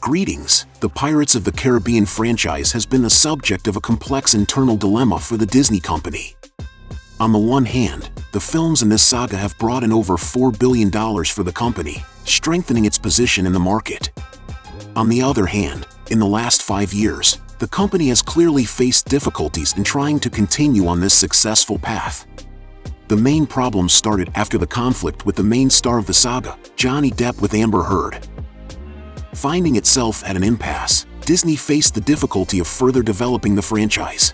Greetings. The Pirates of the Caribbean franchise has been the subject of a complex internal dilemma for the Disney company. On the one hand, the films in this saga have brought in over $4 billion for the company, strengthening its position in the market. On the other hand, in the last 5 years, the company has clearly faced difficulties in trying to continue on this successful path. The main problem started after the conflict with the main star of the saga, Johnny Depp, with Amber Heard. Finding itself at an impasse, Disney faced the difficulty of further developing the franchise.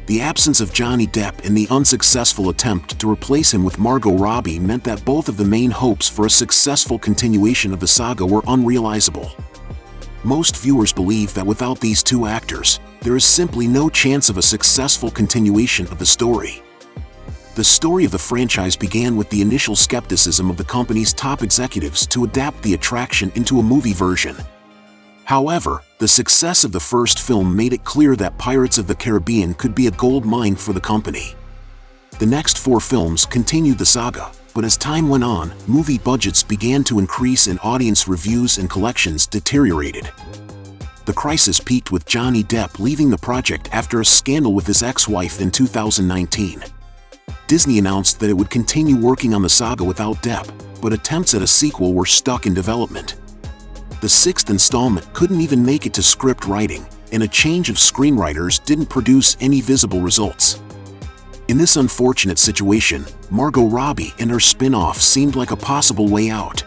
The absence of Johnny Depp and the unsuccessful attempt to replace him with Margot Robbie meant that both of the main hopes for a successful continuation of the saga were unrealizable. Most viewers believe that without these two actors, there is simply no chance of a successful continuation of the story. The story of the franchise began with the initial skepticism of the company's top executives to adapt the attraction into a movie version. However, the success of the first film made it clear that Pirates of the Caribbean could be a gold mine for the company. The next 4 films continued the saga, but as time went on, movie budgets began to increase and audience reviews and collections deteriorated. The crisis peaked with Johnny Depp leaving the project after a scandal with his ex-wife in 2019. Disney announced that it would continue working on the saga without Depp, but attempts at a sequel were stuck in development. The 6th installment couldn't even make it to script writing, and a change of screenwriters didn't produce any visible results. In this unfortunate situation, Margot Robbie and her spin-off seemed like a possible way out.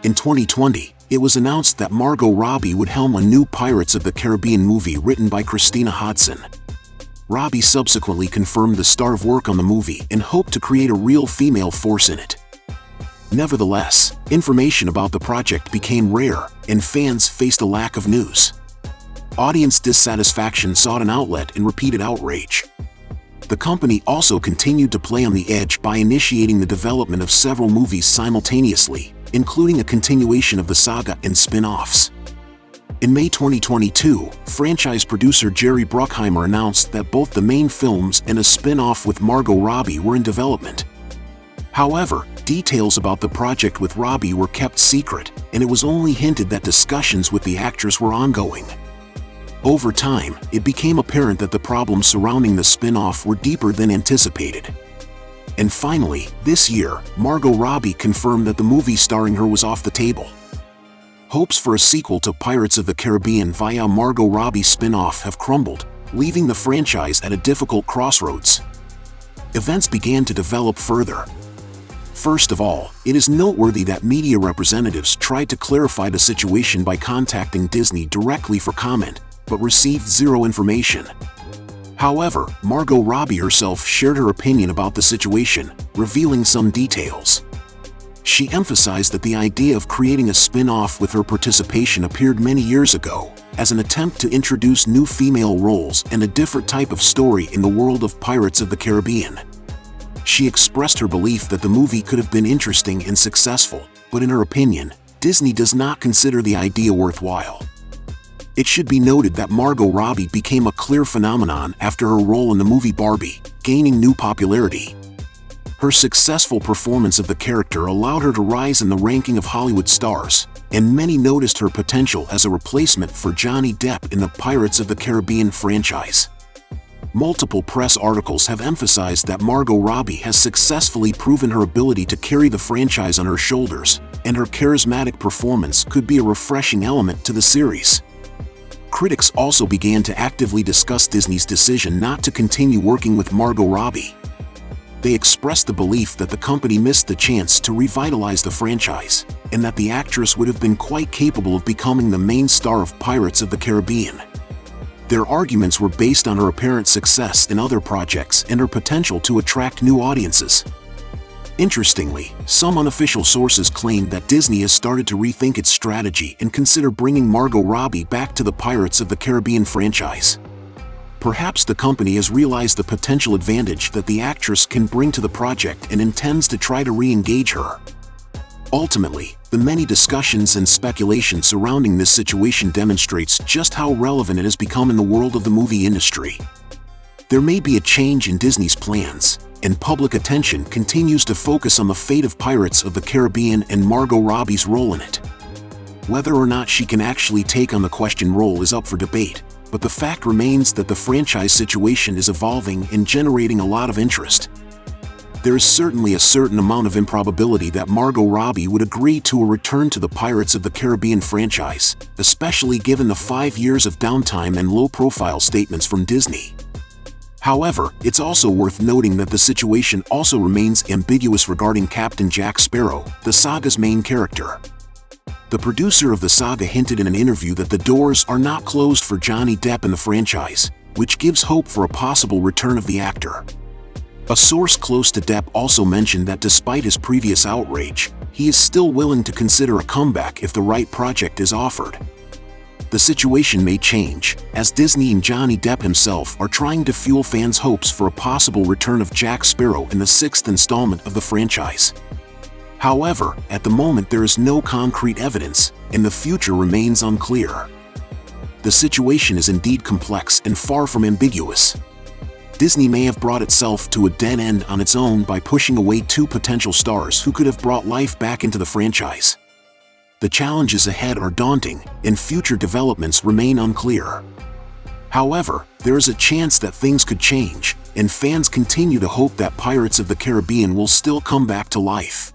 In 2020, it was announced that Margot Robbie would helm a new Pirates of the Caribbean movie written by Christina Hodson. Robbie subsequently confirmed the start of work on the movie and hoped to create a real female force in it. Nevertheless, information about the project became rare, and fans faced a lack of news. Audience dissatisfaction sought an outlet in repeated outrage. The company also continued to play on the edge by initiating the development of several movies simultaneously, including a continuation of the saga and spin-offs. In May 2022, franchise producer Jerry Bruckheimer announced that both the main films and a spin-off with Margot Robbie were in development. However, details about the project with Robbie were kept secret, and it was only hinted that discussions with the actress were ongoing. Over time, it became apparent that the problems surrounding the spin-off were deeper than anticipated. And finally, this year, Margot Robbie confirmed that the movie starring her was off the table. Hopes for a sequel to Pirates of the Caribbean via Margot Robbie's spin-off have crumbled, leaving the franchise at a difficult crossroads. Events began to develop further. First of all, it is noteworthy that media representatives tried to clarify the situation by contacting Disney directly for comment, but received zero information. However, Margot Robbie herself shared her opinion about the situation, revealing some details. She emphasized that the idea of creating a spin-off with her participation appeared many years ago, as an attempt to introduce new female roles and a different type of story in the world of Pirates of the Caribbean. She expressed her belief that the movie could have been interesting and successful, but in her opinion, Disney does not consider the idea worthwhile. It should be noted that Margot Robbie became a clear phenomenon after her role in the movie Barbie, gaining new popularity. Her successful performance of the character allowed her to rise in the ranking of Hollywood stars, and many noticed her potential as a replacement for Johnny Depp in the Pirates of the Caribbean franchise. Multiple press articles have emphasized that Margot Robbie has successfully proven her ability to carry the franchise on her shoulders, and her charismatic performance could be a refreshing element to the series. Critics also began to actively discuss Disney's decision not to continue working with Margot Robbie. They expressed the belief that the company missed the chance to revitalize the franchise, and that the actress would have been quite capable of becoming the main star of Pirates of the Caribbean. Their arguments were based on her apparent success in other projects and her potential to attract new audiences. Interestingly, some unofficial sources claimed that Disney has started to rethink its strategy and consider bringing Margot Robbie back to the Pirates of the Caribbean franchise. Perhaps the company has realized the potential advantage that the actress can bring to the project and intends to try to re-engage her. Ultimately, the many discussions and speculation surrounding this situation demonstrates just how relevant it has become in the world of the movie industry. There may be a change in Disney's plans, and public attention continues to focus on the fate of Pirates of the Caribbean and Margot Robbie's role in it. Whether or not she can actually take on the question role is up for debate, but the fact remains that the franchise situation is evolving and generating a lot of interest. There is certainly a certain amount of improbability that Margot Robbie would agree to a return to the Pirates of the Caribbean franchise, especially given the 5 years of downtime and low-profile statements from Disney. However, it's also worth noting that the situation also remains ambiguous regarding Captain Jack Sparrow, the saga's main character. The producer of the saga hinted in an interview that the doors are not closed for Johnny Depp in the franchise, which gives hope for a possible return of the actor. A source close to Depp also mentioned that despite his previous outrage, he is still willing to consider a comeback if the right project is offered. The situation may change, as Disney and Johnny Depp himself are trying to fuel fans' hopes for a possible return of Jack Sparrow in the 6th installment of the franchise. However, at the moment there is no concrete evidence, and the future remains unclear. The situation is indeed complex and far from ambiguous. Disney may have brought itself to a dead end on its own by pushing away 2 potential stars who could have brought life back into the franchise. The challenges ahead are daunting, and future developments remain unclear. However, there is a chance that things could change, and fans continue to hope that Pirates of the Caribbean will still come back to life.